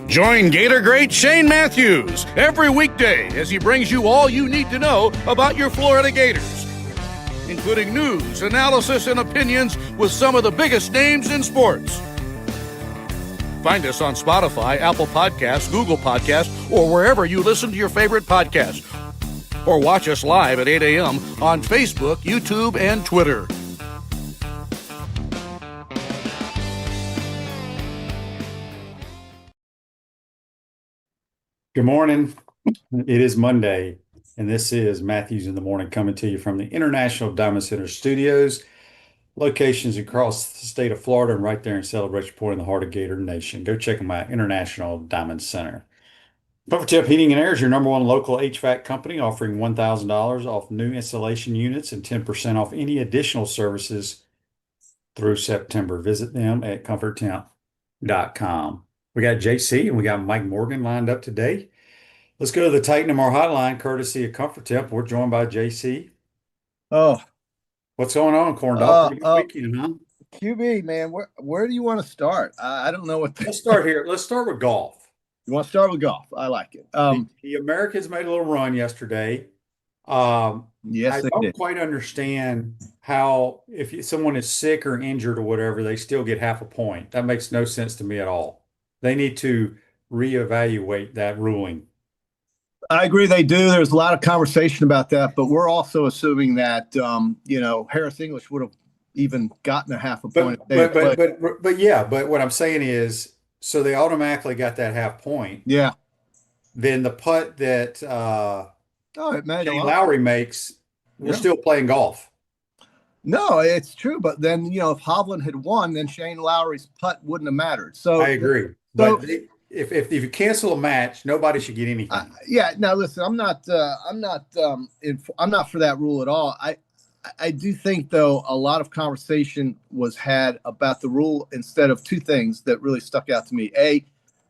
Join Gator great Shane Matthews every weekday as he brings you all you need to know about your Florida Gators, including news, analysis, and opinions with some of the biggest names in sports. Find us on Spotify, Apple Podcasts, Google Podcasts, or wherever you listen to your favorite podcast. Or watch us live at 8 a.m. on Facebook, YouTube, and Twitter. Good morning. It is Monday, and this is Matthews in the Morning coming to you from the International Diamond Center Studios, locations across the state of Florida and right there in Celebration Point in the heart of Gator Nation. Go check them out, International Diamond Center. Comfort Tip Heating and Air is your number one local HVAC company, offering $1,000 off new installation units and 10% off any additional services through September. Visit them at comforttemp.com. We got JC and we got Mike Morgan lined up today. Let's go to the Titan MR hotline, courtesy of Comfort Temp. We're joined by JC. Oh, what's going on, Corn Dog? Weekend, huh? QB, man, where do you want to start? I don't know what. Let's start here. Let's start with golf. You want to start with golf? I like it. The Americans made a little run yesterday. Yes, I don't quite understand how if someone is sick or injured or whatever, they still get half a point. That makes no sense to me at all. They need to reevaluate that ruling. I agree they do. There's a lot of conversation about that, but we're also assuming that Harris English would have even gotten a half a point. But what I'm saying is, so they automatically got that half point. Yeah. Then the putt that Shane Lowry makes, we're still playing golf. No, it's true. But then, if Hovland had won, then Shane Lowry's putt wouldn't have mattered. So I agree. But if you cancel a match, nobody should get anything. Now listen, I'm not for that rule at all. I do think, though, a lot of conversation was had about the rule instead of two things that really stuck out to me. A,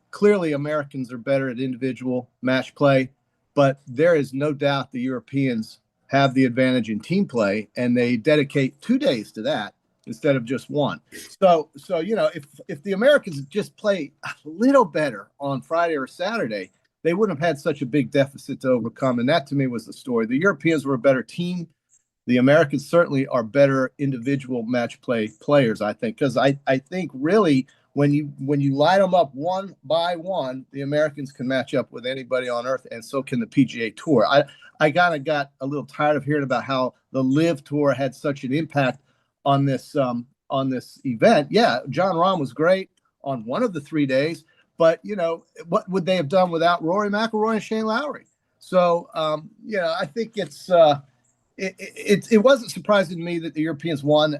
clearly Americans are better at individual match play, but there is no doubt the Europeans have the advantage in team play, and they dedicate 2 days to that instead of just one. So if the Americans just play a little better on Friday or Saturday, they wouldn't have had such a big deficit to overcome. And that, to me, was the story. The Europeans were a better team. The Americans certainly are better individual match play players, I think, because I think really when you line them up one by one, the Americans can match up with anybody on earth, and so can the PGA Tour. I kind of got a little tired of hearing about how the Live Tour had such an impact on this event. Yeah, John Rahm was great on one of the 3 days, but what would they have done without Rory McIlroy and Shane Lowry? So I think it wasn't surprising to me that the Europeans won.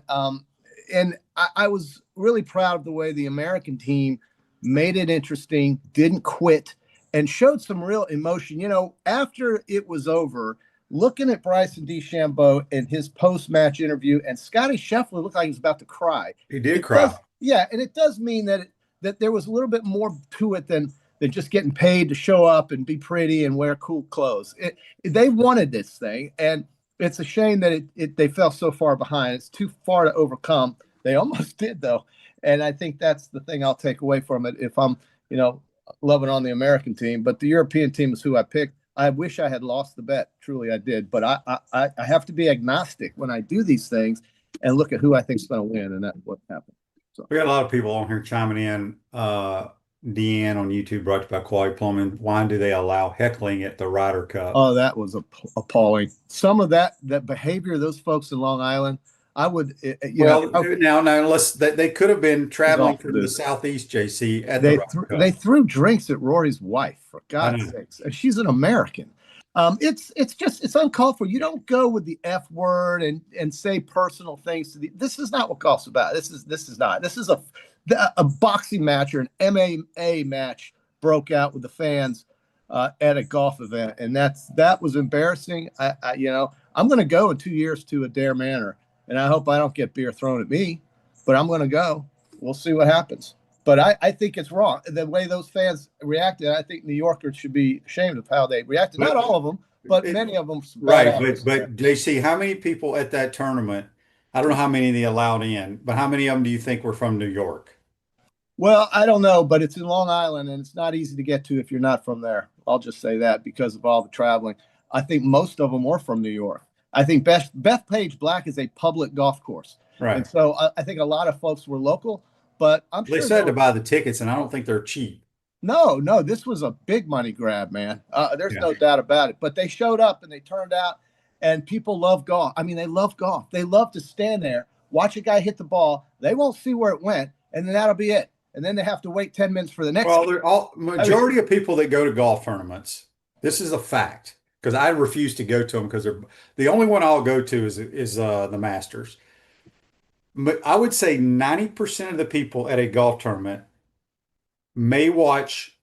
And I was really proud of the way the American team made it interesting, didn't quit, and showed some real emotion. After it was over, looking at Bryson DeChambeau in his post-match interview, and Scotty Scheffler looked like he was about to cry. He did cry. And it does mean that there was a little bit more to it than just getting paid to show up and be pretty and wear cool clothes. They wanted this thing, and it's a shame that they fell so far behind. It's too far to overcome. They almost did, though. And I think that's the thing I'll take away from it if I'm, loving on the American team. But the European team is who I picked. I wish I had lost the bet. Truly, I did. But I have to be agnostic when I do these things and look at who I think is going to win, and that's what happened. So we got a lot of people on here chiming in. Deanne on YouTube brought to you by Quality Plumbing. Why do they allow heckling at the Ryder Cup? Oh, that was appalling. Some of that behavior, those folks in Long Island, I would, unless they could have been traveling from the Southeast, JC. They threw drinks at Rory's wife, for God's sakes. She's an American. It's uncalled for. You don't go with the F word and say personal things this is not what golf's about. This is not. This is a boxing match or an MMA match broke out with the fans at a golf event, and that was embarrassing. I'm going to go in 2 years to Adair Manor, and I hope I don't get beer thrown at me, but I'm going to go. We'll see what happens. But I think it's wrong. The way those fans reacted, I think New Yorkers should be ashamed of how they reacted. Not all of them, but many of them. Right, but JC, how many people at that tournament, I don't know how many they allowed in, but how many of them do you think were from New York? Well, I don't know, but it's in Long Island and it's not easy to get to if you're not from there. I'll just say that because of all the traveling. I think most of them were from New York. I think Bethpage Black is a public golf course. Right. And so I think a lot of folks were local, but I'm They sure said to buy the tickets, and I don't think they're cheap. no, this was a big money grab, man. There's Yeah. no doubt about it. But they showed up and they turned out, and people love golf. I mean, they love golf. They love to stand there, watch a guy hit the ball. They won't see where it went, and then that'll be it. And then they have to wait 10 minutes for the next. Well, they're all majority of people that go to golf tournaments. This is a fact because I refuse to go to them because they're the only one I'll go to is the Masters. But I would say 90% of the people at a golf tournament may watch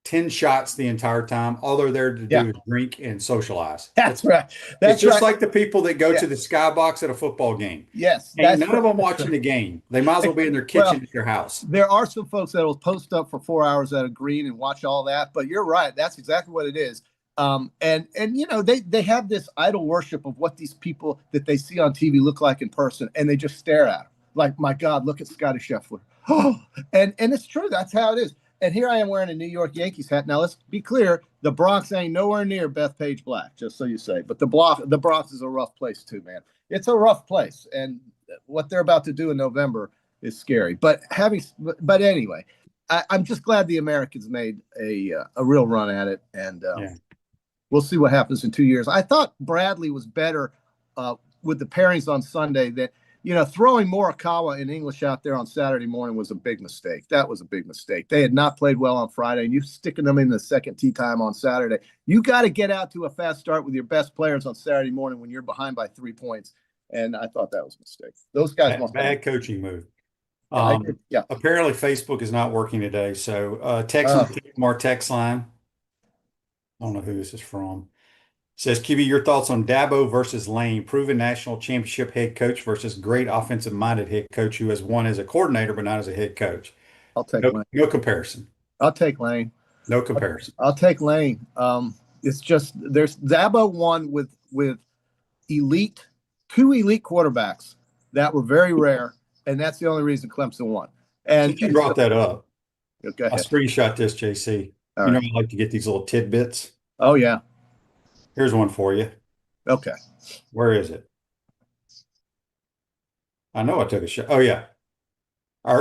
10 shots the entire time. All they're there to do is drink and socialize. That's right. That's It's just right. like the people that go to the skybox at a football game. Yes. Ain't none of them watching the game. They might as well be in their kitchen at their house. There are some folks that will post up for 4 hours at a green and watch all that, but you're right. That's exactly what it is. And you know, they have this idol worship of what these people that they see on TV look like in person, and they just stare at them like, my God, look at Scotty Scheffler. and it's true. That's how it is. And here I am wearing a New York Yankees hat. Now, let's be clear. The Bronx ain't nowhere near Bethpage Black, just so you say. But the Bronx is a rough place too, man. It's a rough place. And what they're about to do in November is scary. But anyway, I'm just glad the Americans made a real run at it. And we'll see what happens in 2 years. I thought Bradley was better with the pairings on Sunday. That, you know, throwing Morikawa in English out there on Saturday morning was a big mistake. That was a big mistake. They had not played well on Friday, and you sticking them in the second tee time on Saturday. You got to get out to a fast start with your best players on Saturday morning when you're behind by 3 points. And I thought that was a mistake. Those guys bad coaching move. Apparently Facebook is not working today. So text from our text line. I don't know who this is from. Says, QB, your thoughts on Dabo versus Lane, proven national championship head coach versus great offensive-minded head coach who has won as a coordinator but not as a head coach. I'll take Lane. No comparison. I'll take Lane. No comparison. I'll take Lane. It's just there's Dabo won with two elite quarterbacks that were very rare, and that's the only reason Clemson won. And since you brought that up, go ahead. I screenshot this, JC. I like to get these little tidbits. Oh, yeah. Here's one for you. Okay. Where is it? I know I took a shot. Oh, yeah.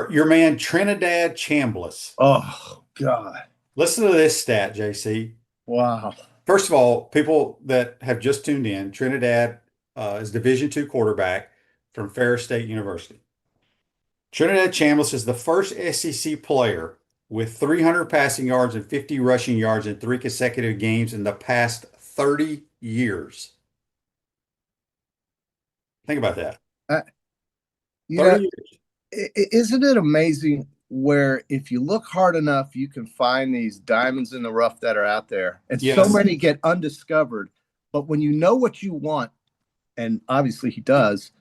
Your man, Trinidad Chambliss. Oh, God. Listen to this stat, JC. Wow. First of all, people that have just tuned in, Trinidad is Division II quarterback from Ferris State University. Trinidad Chambliss is the first SEC player with 300 passing yards and 50 rushing yards in 3 consecutive games in the past 30 years. Think about that. 30 years. Isn't it amazing where if you look hard enough, you can find these diamonds in the rough that are out there. And so many get undiscovered. But when you know what you want, and obviously he does,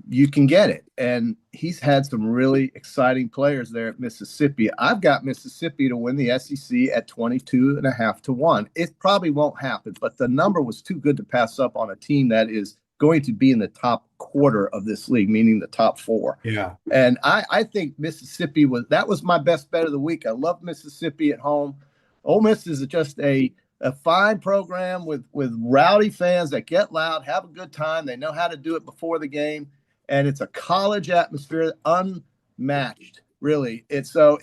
you can get it. And he's had some really exciting players there at Mississippi. I've got Mississippi to win the SEC at 22.5 to 1. It probably won't happen, but the number was too good to pass up on a team that is going to be in the top quarter of this league, meaning the top 4. Yeah. And I think Mississippi was my best bet of the week. I love Mississippi at home. Ole Miss is just a fine program with rowdy fans that get loud, have a good time. They know how to do it before the game. And it's a college atmosphere, unmatched, really. It's a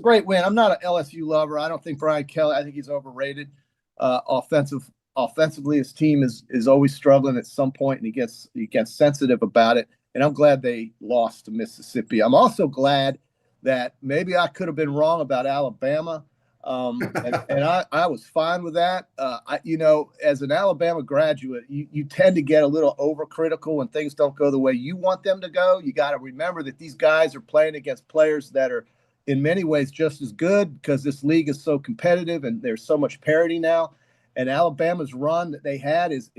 great win. I'm not an LSU lover. I don't think Brian Kelly. I think he's overrated. Offensively, his team is always struggling at some point, and he gets sensitive about it. And I'm glad they lost to Mississippi. I'm also glad that maybe I could have been wrong about Alabama. And I was fine with that. As an Alabama graduate, you tend to get a little overcritical when things don't go the way you want them to go. You got to remember that these guys are playing against players that are in many ways just as good because this league is so competitive and there's so much parity now. And Alabama's run that they had is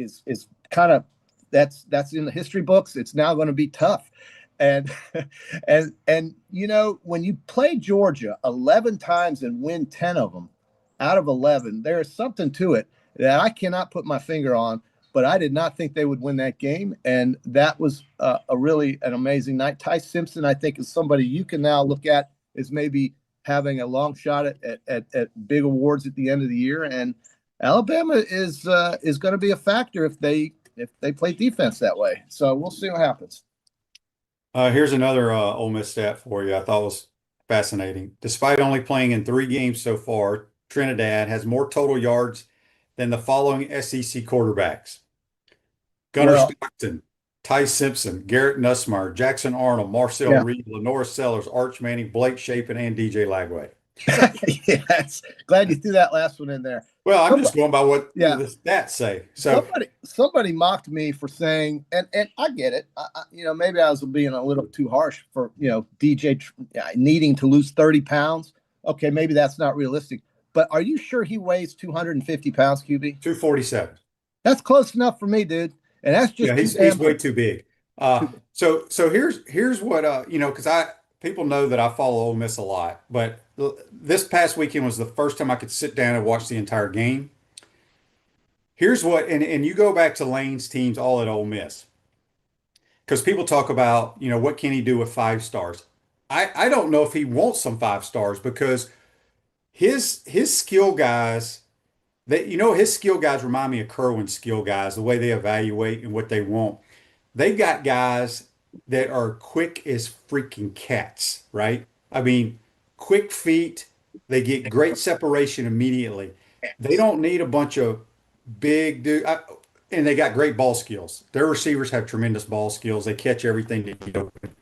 kind of that's in the history books. It's now going to be tough. And when you play Georgia 11 times and win 10 of them out of 11, there is something to it that I cannot put my finger on. but I did not think they would win that game. And that was a really an amazing night. Ty Simpson, I think, is somebody you can now look at as maybe having a long shot at big awards at the end of the year. And Alabama is going to be a factor if they play defense that way. So we'll see what happens. Here's another Ole Miss stat for you I thought was fascinating. Despite only playing in 3 games so far, Trinidad has more total yards than the following SEC quarterbacks: Gunnar Stockton, Ty Simpson, Garrett Nussmeier, Jackson Arnold, Marcel Reed, Lenore Sellers, Arch Manning, Blake Shapen, and DJ Lagway. Yes, glad you threw that last one in there. Well, I'm just going by what the stats say. So somebody mocked me for saying, and I get it. Maybe I was being a little too harsh for DJ needing to lose 30 pounds. Okay, maybe that's not realistic. But are you sure he weighs 250 pounds, QB? 247. That's close enough for me, dude. And that's just he's way too big. So here's what because people know that I follow Ole Miss a lot, but this past weekend was the first time I could sit down and watch the entire game. Here's what, and you go back to Lane's teams all at Ole Miss, because people talk about, what can he do with 5 stars? I don't know if he wants some 5 stars, because his skill guys, his skill guys remind me of Kerwin's skill guys, the way they evaluate and what they want. They've got guys that are quick as freaking cats, right? I mean, quick feet. They get great separation immediately. They don't need a bunch of big dude, and they got great ball skills. Their receivers have tremendous ball skills. They catch everything they get open.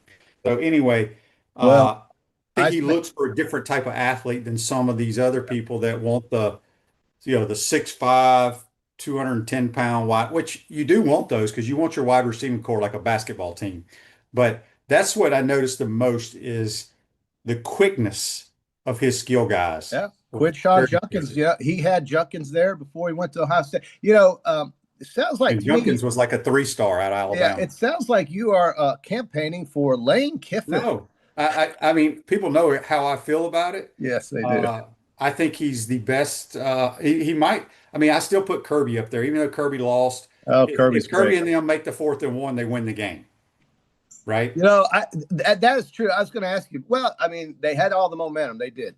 So anyway, I think he looks for a different type of athlete than some of these other people that want the 6'5", 210-pound wide, which you do want those, because you want your wide receiving core like a basketball team. But that's what I noticed the most, is the quickness of his skill guys. Yeah, Quidshon Junkins. Yeah, he had Junkins there before he went to Ohio State. It sounds like Junkins was like a 3-star out of Alabama. Yeah, it sounds like you are campaigning for Lane Kiffin. No, I mean, people know how I feel about it. Yes, they do. I think he's the best. He might. I mean, I still put Kirby up there, even though Kirby lost. Oh, Kirby's if Kirby great. and them make the 4th and 1, they win the game, right? That is true. I was going to ask you. Well, I mean, they had all the momentum. They did.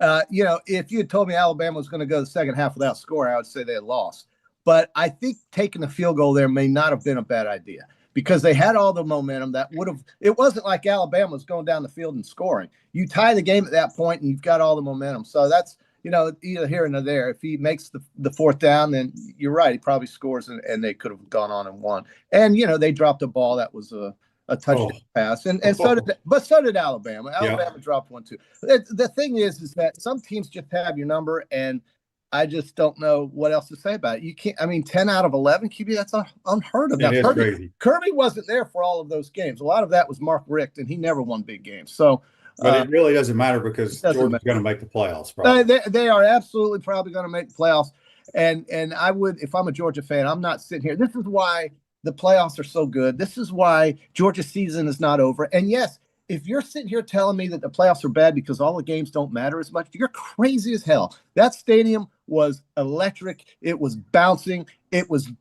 If you had told me Alabama was going to go the second half without scoring, I would say they had lost. But I think taking the field goal there may not have been a bad idea, because they had all the momentum. That would have. It wasn't like Alabama was going down the field and scoring. You tie the game at that point, and you've got all the momentum. So that's either here or there. If he makes the 4th down, then you're right. He probably scores, and they could have gone on and won. And they dropped a ball that was a touchdown pass, and so did Alabama. Alabama dropped one too. The thing is that some teams just have your number, and I just don't know what else to say about it. You can't. I mean, 10 out of 11 QB, that's unheard of. Now, Kirby wasn't there for all of those games. A lot of that was Mark Richt, and he never won big games. So. But it really doesn't matter, because Georgia's going to make the playoffs. They are absolutely probably going to make the playoffs. And I would, if I'm a Georgia fan, I'm not sitting here. This is why the playoffs are so good. This is why Georgia's season is not over. And yes, if you're sitting here telling me that the playoffs are bad because all the games don't matter as much, you're crazy as hell. That stadium was electric. It was bouncing. It was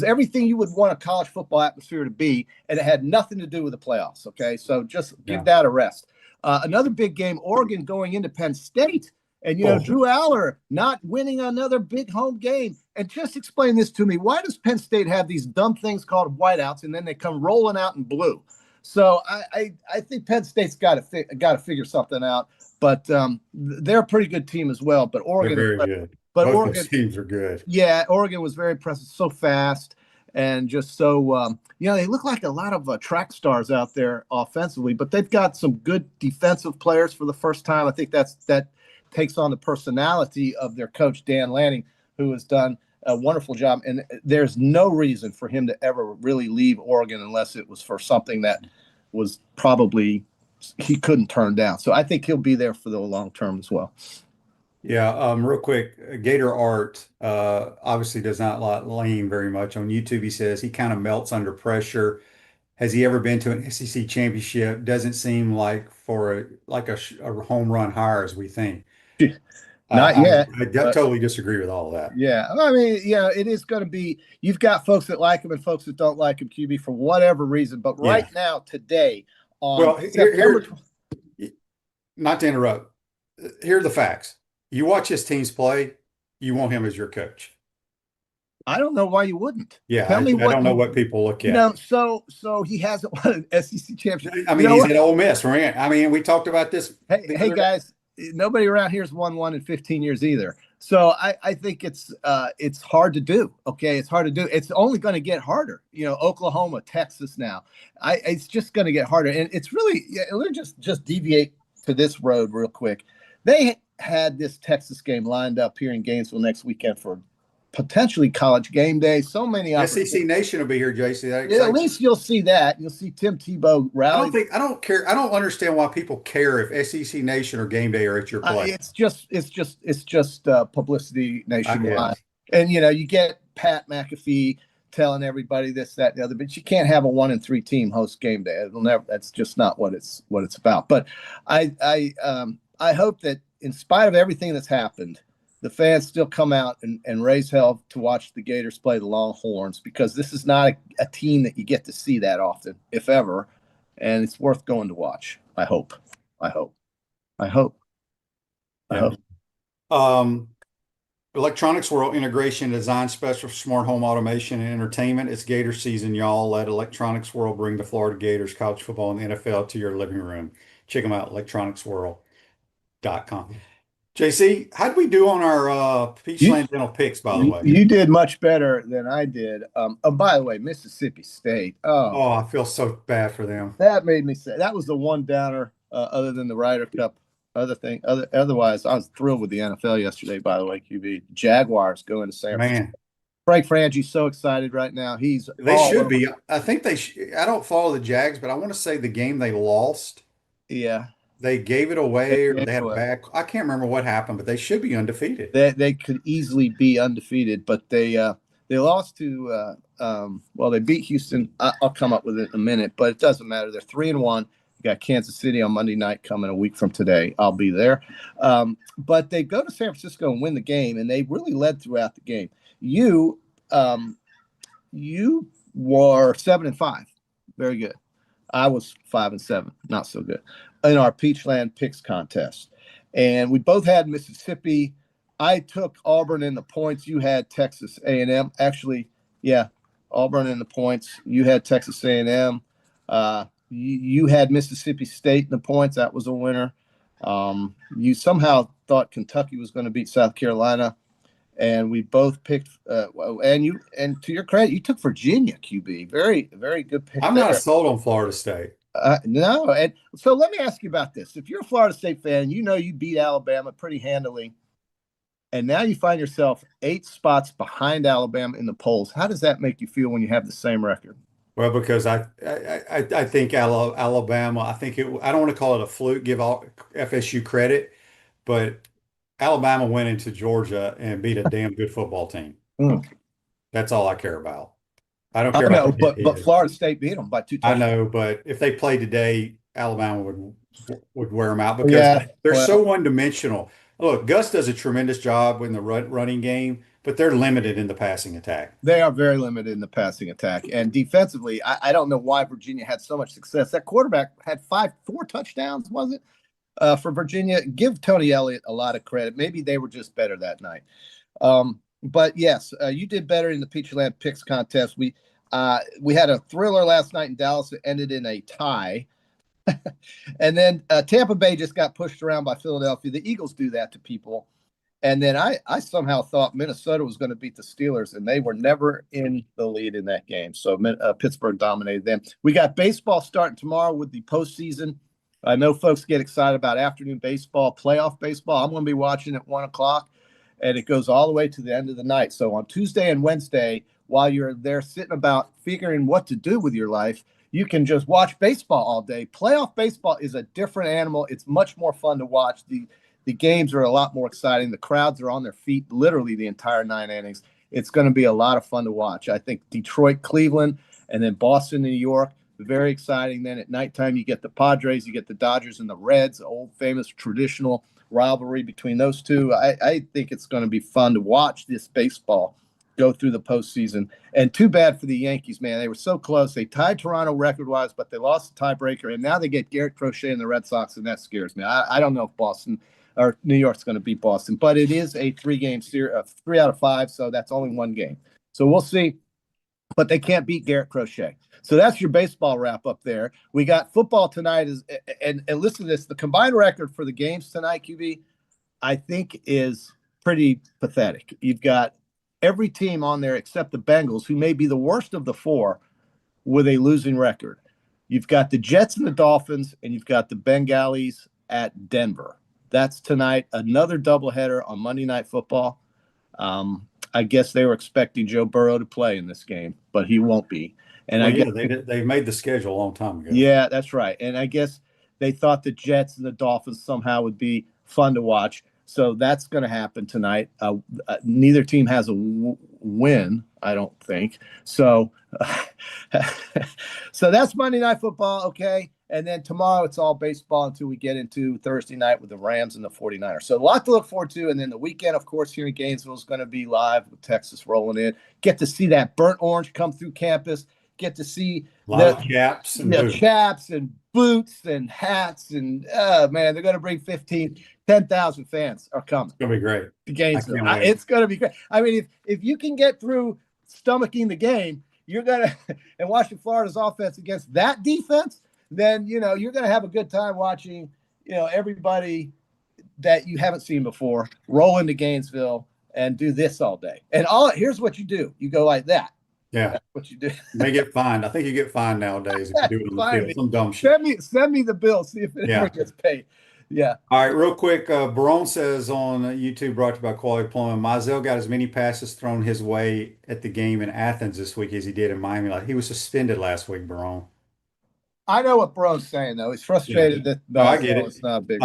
everything you would want a college football atmosphere to be, and it had nothing to do with the playoffs. Okay, so just give that a rest. Another big game, Oregon going into Penn State, and Drew Aller not winning another big home game. And just explain this to me: why does Penn State have these dumb things called whiteouts, and then they come rolling out in blue? So I think Penn State's got to figure something out. But they're a pretty good team as well. But Oregon, they're very good. But both Oregon those teams are good. Yeah, Oregon was very impressive, so fast. And just so, they look like a lot of track stars out there offensively, but they've got some good defensive players for the first time. I think that takes on the personality of their coach, Dan Lanning, who has done a wonderful job. And there's no reason for him to ever really leave Oregon unless it was for something that was probably he couldn't turn down. So I think he'll be there for the long term as well. Yeah, real quick, Gator Art obviously does not like Lane very much. On YouTube, he says he kind of melts under pressure. Has he ever been to an SEC championship? Doesn't seem like a home run hire as we think. Not yet. I totally disagree with all of that. Yeah. I mean, yeah, it is going to be, you've got folks that like him and folks that don't like him, QB, for whatever reason. But right now, today, on September, not to interrupt, here are the facts. You watch his teams play, you want him as your coach. I don't know why you wouldn't. Yeah, I don't know what people look at. So he hasn't won an SEC championship. I mean, he's at Ole Miss, right? I mean, we talked about this. Hey guys, nobody around here has won one in 15 years either. So I think it's hard to do. Okay, it's hard to do. It's only going to get harder. Oklahoma, Texas now. It's just going to get harder, and it's really. Let me just deviate to this road real quick. They had this Texas game lined up here in Gainesville next weekend for potentially college game day. So many SEC Nation will be here, JC. At least you'll see that. You'll see Tim Tebow rally. I don't care. I don't understand why people care if SEC Nation or game day are at your place. It's just publicity nationwide. And you get Pat McAfee telling everybody this, that, and the other, but you can't have a 1-3 team host game day. It'll never. That's just not what it's about. But I hope that in spite of everything that's happened, the fans still come out and raise hell to watch the Gators play the Longhorns, because this is not a team that you get to see that often, if ever, and it's worth going to watch. I hope. Electronics World Integration Design Special for Smart Home Automation and Entertainment. It's Gator season, y'all. Let Electronics World bring the Florida Gators, college football, and the NFL to your living room. Check them out, electronicsworld.com. JC, how'd we do on our Peachland Dental picks, by the way? You did much better than I did. By the way, Mississippi State. Oh, I feel so bad for them. That made me sad. That was the one downer, other than the Ryder Cup. Otherwise, I was thrilled with the NFL yesterday, by the way, QB. Jaguars going to San Francisco. Man. Frank Frangie's so excited right now. They should be. I think I don't follow the Jags, but I want to say the game they lost. Yeah. They gave it away, or they had a back. I can't remember what happened, but they should be undefeated. They could easily be undefeated, but they lost to they beat Houston. I'll come up with it in a minute, but it doesn't matter. They're 3-1. You got Kansas City on Monday night coming a week from today. I'll be there. But they go to San Francisco and win the game, and they really led throughout the game. You were 7-5. Very good. I was 5-7. Not so good in our Peachland Picks contest. And we both had Mississippi. I took Auburn in the points. You had Texas A&M. Actually, yeah, Auburn in the points. You had Texas A&M. You had Mississippi State in the points. That was a winner. You somehow thought Kentucky was going to beat South Carolina. And we both picked, and to your credit, you took Virginia, QB. Very, very good pick. I'm not sold on Florida State. No, and so let me ask you about this. If you're a Florida State fan, you beat Alabama pretty handily, and now you find yourself 8 spots behind Alabama in the polls. How does that make you feel when you have the same record? Well, because I think Alabama. I don't want to call it a fluke. Give all FSU credit, but Alabama went into Georgia and beat a damn good football team. That's all I care about. I don't care about but Florida State beat them by 2 touchdowns. I know, but if they played today, Alabama would wear them out because they're so one-dimensional. Look, Gus does a tremendous job in the running game, but they're limited in the passing attack. They are very limited in the passing attack. And defensively, I don't know why Virginia had so much success. That quarterback had 4 touchdowns, was it? For Virginia. Give Tony Elliott a lot of credit. Maybe they were just better that night. But yes, you did better in the Peachland Picks contest. We had a thriller last night in Dallas that ended in a tie. And then Tampa Bay just got pushed around by Philadelphia. The Eagles do that to people. And then I somehow thought Minnesota was going to beat the Steelers, and they were never in the lead in that game. So Pittsburgh dominated them. We got baseball starting tomorrow with the postseason. I know folks get excited about afternoon baseball, playoff baseball. I'm going to be watching at 1 o'clock, and it goes all the way to the end of the night. So on Tuesday and Wednesday, while you're there sitting about figuring what to do with your life, you can just watch baseball all day. Playoff baseball is a different animal. It's much more fun to watch. The games are a lot more exciting. The crowds are on their feet literally the entire 9 innings. It's going to be a lot of fun to watch. I think Detroit, Cleveland, and then Boston, New York, very exciting. Then at nighttime, you get the Padres, you get the Dodgers and the Reds, old famous traditional rivalry between those two. I think it's going to be fun to watch this baseball go through the postseason. And too bad for the Yankees, man. They were so close. They tied Toronto record-wise, but they lost the tiebreaker, and now they get Garrett Crochet and the Red Sox, and that scares me. I don't know if Boston or New York's going to beat Boston, but it is a 3-game series, 3 out of 5, so that's only one game. So we'll see. But they can't beat Garrett Crochet. So that's your baseball wrap up there. We got football tonight, and listen to this. The combined record for the games tonight, QB, I think is pretty pathetic. You've got every team on there except the Bengals, who may be the worst of the 4, with a losing record. You've got the Jets and the Dolphins, and you've got the Bengalis at Denver. That's tonight. Another doubleheader on Monday Night Football. I guess they were expecting Joe Burrow to play in this game, but he won't be. And I guess they made the schedule a long time ago. Yeah, that's right. And I guess they thought the Jets and the Dolphins somehow would be fun to watch. So that's going to happen tonight. Neither team has a win, I don't think. So, so that's Monday Night Football, okay? And then tomorrow it's all baseball until we get into Thursday night with the Rams and the 49ers. So a lot to look forward to. And then the weekend, of course, here in Gainesville is going to be live with Texas rolling in. Get to see that burnt orange come through campus. Get to see a lot of chaps and boots. Chaps and boots and hats. And, man, they're going to bring 10,000 fans are coming. It's going to be great. To Gainesville. It's going to be great. I mean, if you can get through stomaching the game, you're going to – and watching Florida's offense against that defense – then, you're going to have a good time watching, everybody that you haven't seen before roll into Gainesville and do this all day. And here's what you do. You go like that. Yeah. That's what you do. You may get fined. I think you get fined nowadays if you do it on the field. Some dumb shit. Send me the bill. See if it ever gets paid. Yeah. All right, real quick. Barone says on YouTube, brought to you by Quality Plumbing, Mizell got as many passes thrown his way at the game in Athens this week as he did in Miami. Like, he was suspended last week, Barone. I know what Bro's saying, though. He's frustrated that I get it. It's not big.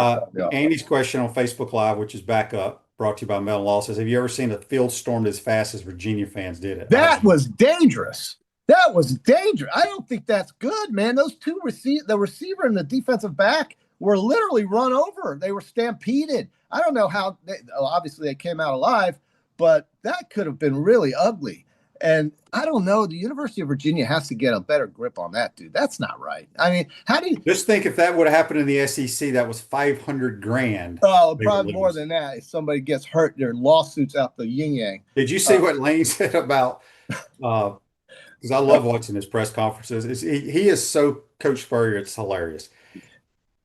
Andy's question on Facebook Live, which is back up, brought to you by Mel Law, says, have you ever seen a field stormed as fast as Virginia fans did it? That was dangerous. That was dangerous. I don't think that's good, man. Those two the receiver and the defensive back were literally run over. They were stampeded. I don't know how obviously they came out alive, but that could have been really ugly. And I don't know. The University of Virginia has to get a better grip on that, dude. That's not right. I mean, how do you just think if that would have happened in the SEC? That was $500,000. Oh, probably more than that. If somebody gets hurt, there are lawsuits out the yin yang. Did you see what Lane said about? Because I love watching his press conferences. He is so Coach Spurrier. It's hilarious.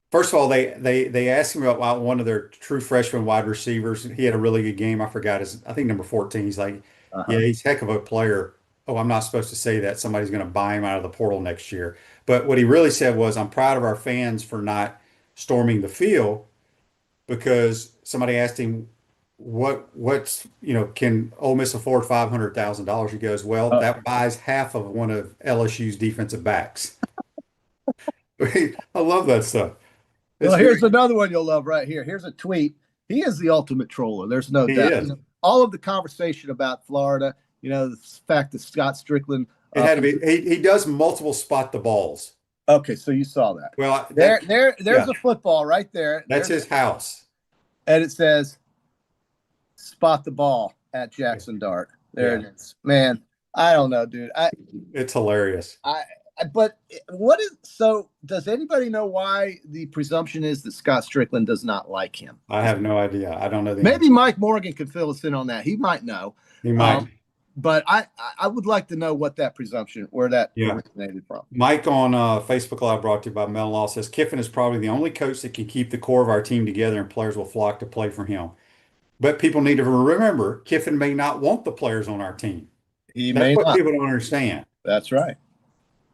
First of all, they asked him about one of their true freshman wide receivers. He had a really good game. I forgot I think number 14. He's like. Yeah, he's a heck of a player. Oh, I'm not supposed to say that. Somebody's going to buy him out of the portal next year. But what he really said was, I'm proud of our fans for not storming the field, because somebody asked him, what's can Ole Miss afford $500,000? He goes, well, that buys half of one of LSU's defensive backs. I love that stuff. Well, here's another one you'll love right here. Here's a tweet. He is the ultimate troller. There's no doubt. All of the conversation about Florida, the fact that Scott Strickland. It had to be. He does multiple spot the balls. Okay, so you saw that. Well, there's a football right there. That's his house. And it says, spot the ball at Jackson Dart. There it is. Man, I don't know, dude. It's hilarious. But does anybody know why the presumption is that Scott Strickland does not like him? I have no idea. I don't know. Maybe Mike Morgan could fill us in on that. He might know. He might. But I would like to know what that presumption, where that originated from. Mike on Facebook Live, brought to you by Mel Law, says Kiffin is probably the only coach that can keep the core of our team together, and players will flock to play for him. But people need to remember, Kiffin may not want the players on our team. That's what people don't understand. That's right.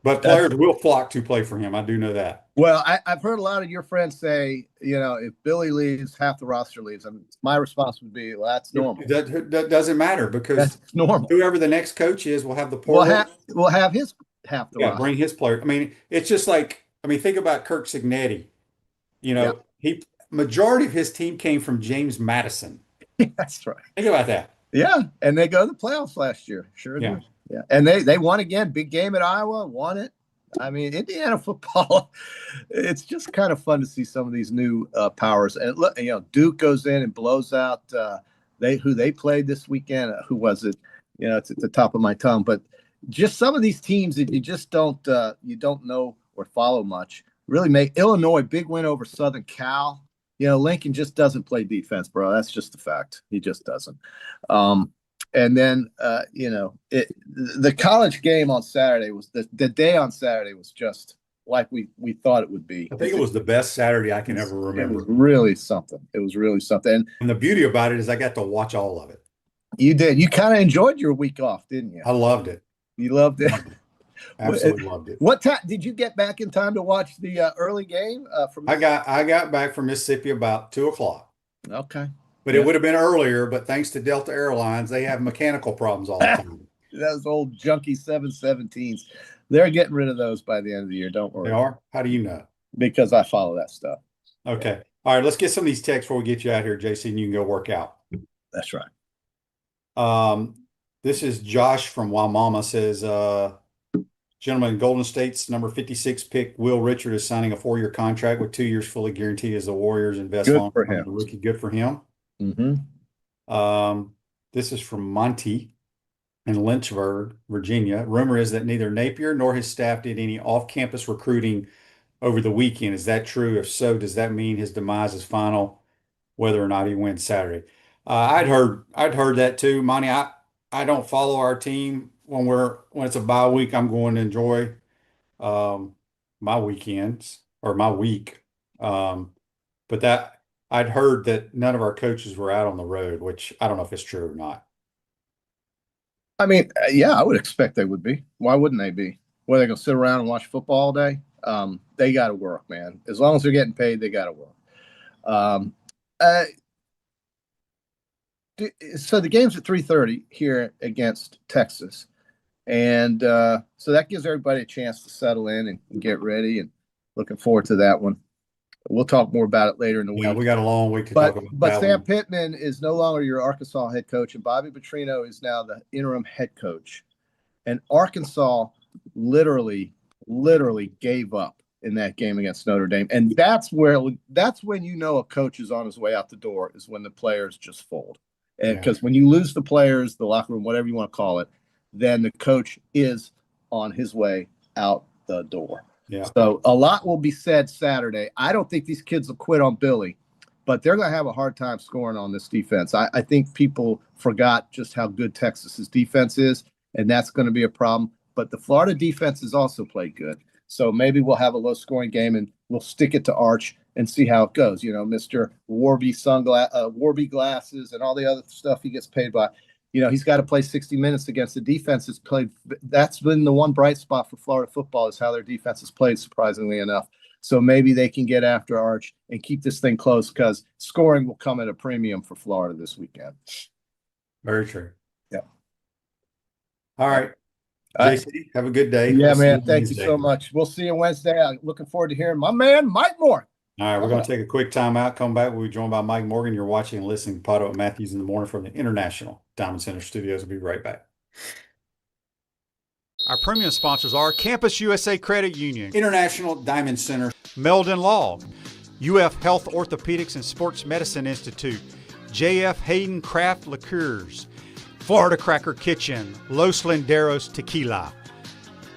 But players will flock to play for him. I do know that. Well, I've heard a lot of your friends say, if Billy leaves, half the roster leaves. My response would be, well, that's normal. That doesn't matter, because that's normal. Whoever the next coach is will have the portal. We'll have his half the roster. Bring his player. I mean, it's just like, think about Kirk Cignetti. Majority of his team came from James Madison. That's right. Think about that. Yeah, and they go to the playoffs last year. Sure did. Yeah, and they won again. Big game at Iowa, won it. I mean, Indiana football, it's just kind of fun to see some of these new powers. And look, Duke goes in and blows out who they played this weekend. Who was it? It's at the top of my tongue. But just some of these teams that you just don't know or follow much really make. Illinois, big win over Southern Cal. Lincoln just doesn't play defense, bro. That's just a fact. He just doesn't. And then, the college game on Saturday was the day on Saturday was just like we thought it would be. I think it was the best Saturday I can ever remember. It was really something. It was really something. And the beauty about it is I got to watch all of it. You did. You kind of enjoyed your week off, didn't you? I loved it. You loved it. Absolutely loved it. What time did you get back in time to watch the early game? I got back from Mississippi about 2:00. Okay. But it would have been earlier, but thanks to Delta Airlines, they have mechanical problems all the time. Those old junky 717s. They're getting rid of those by the end of the year. Don't worry. They are? How do you know? Because I follow that stuff. Okay. All right, let's get some of these texts before we get you out here, JC, and you can go work out. That's right. This is Josh from Wamama says, gentlemen, Golden State's number 56 pick, Will Richard, is signing a 4-year contract with 2 years fully guaranteed as the Warriors invest Good long for term. him. The rookie, good for him. Mm-hmm. This is from Monty in Lynchburg, Virginia. Rumor is that neither Napier nor his staff did any off-campus recruiting over the weekend. Is that true? If so, does that mean his demise is final, whether or not he wins Saturday? I'd heard that too, Monty. I don't follow our team when it's a bye week. I'm going to enjoy my weekends or my week. But that I'd heard that none of our coaches were out on the road, which I don't know if it's true or not. I mean, yeah, I would expect they would be. Why wouldn't they be? What, are they going to sit around and watch football all day? They got to work, man. As long as they're getting paid, they got to work. So the game's at 3:30 here against Texas. And so that gives everybody a chance to settle in and get ready, and looking forward to that one. We'll talk more about it later in the week. Yeah, we got a long week to talk about that. But Sam Pittman is no longer your Arkansas head coach, and Bobby Petrino is now the interim head coach. And Arkansas literally gave up in that game against Notre Dame. And that's when a coach is on his way out the door, is when the players just fold. And because when you lose the players, the locker room, whatever you want to call it, then the coach is on his way out the door. Yeah. So a lot will be said Saturday. I don't think these kids will quit on Billy, but they're going to have a hard time scoring on this defense. I think people forgot just how good Texas's defense is, and that's going to be a problem. But the Florida defense has also played good. So maybe we'll have a low-scoring game, and we'll stick it to Arch and see how it goes. Mr. Warby glasses and all the other stuff he gets paid by. He's got to play 60 minutes against the defense that's played. That's been the one bright spot for Florida football, is how their defense has played, surprisingly enough. So maybe they can get after Arch and keep this thing close, because scoring will come at a premium for Florida this weekend. Very true. Yeah. All right. JC, have a good day. Yeah, man. Thank you so much. We'll see you Wednesday. I'm looking forward to hearing my man, Mike Moore. All right, we're going to take a quick time out. Come back. We'll be joined by Mike Morgan. You're watching and listening to PodUp Matthews in the Morning from the International Diamond Center Studios. We'll be right back. Our premium sponsors are Campus USA Credit Union, International Diamond Center, Meldon Law, UF Health Orthopedics and Sports Medicine Institute, JF Hayden Craft Liqueurs, Florida Cracker Kitchen, Los Linderos Tequila.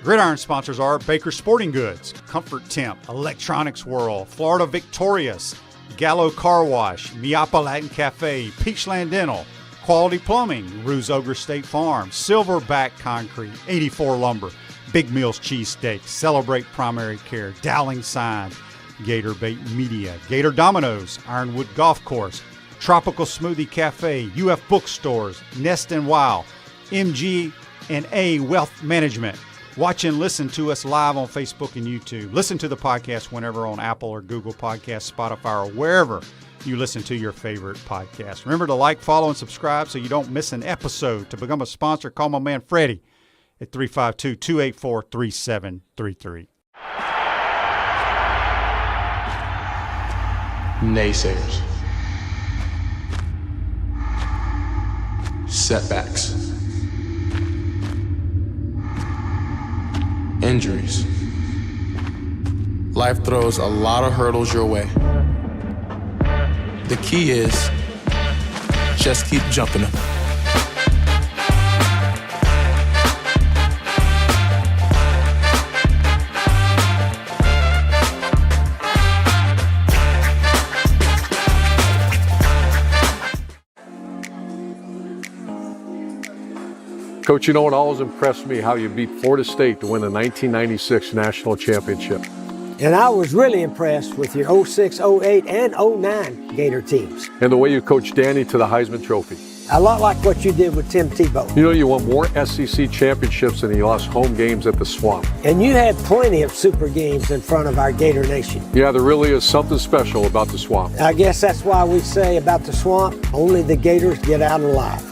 Gridiron sponsors are Baker Sporting Goods, Comfort Temp, Electronics World, Florida Victorious, Gallo Car Wash, Miapa Latin Cafe, Peachland Dental, Quality Plumbing, Ruse Ogre State Farm, Silverback Concrete, 84 Lumber, Big Meals Cheesesteak, Celebrate Primary Care, Dowling Signs, Gator Bait Media, Gator Dominoes, Ironwood Golf Course, Tropical Smoothie Cafe, UF Bookstores, Nest and Wow, MG&A Wealth Management. Watch and listen to us live on Facebook and YouTube. Listen to the podcast whenever on Apple or Google Podcasts, Spotify, or wherever you listen to your favorite podcast. Remember to like, follow, and subscribe so you don't miss an episode. To become a sponsor, call my man Freddie at 352-284-3733. Naysayers. Setbacks. Injuries. life throws a lot of hurdles your way. The key is just keep jumping them. Coach, you know, it always impressed me how you beat Florida State to win the 1996 National Championship. And I was really impressed with your 06, 08, and 09 Gator teams. And the way you coached Danny to the Heisman Trophy. A lot like what you did with Tim Tebow. You know, you won more SEC championships than you lost home games at the Swamp. And you had plenty of super games in front of our Gator Nation. Yeah, there really is something special about the Swamp. I guess that's why we say about the Swamp, only the Gators get out alive.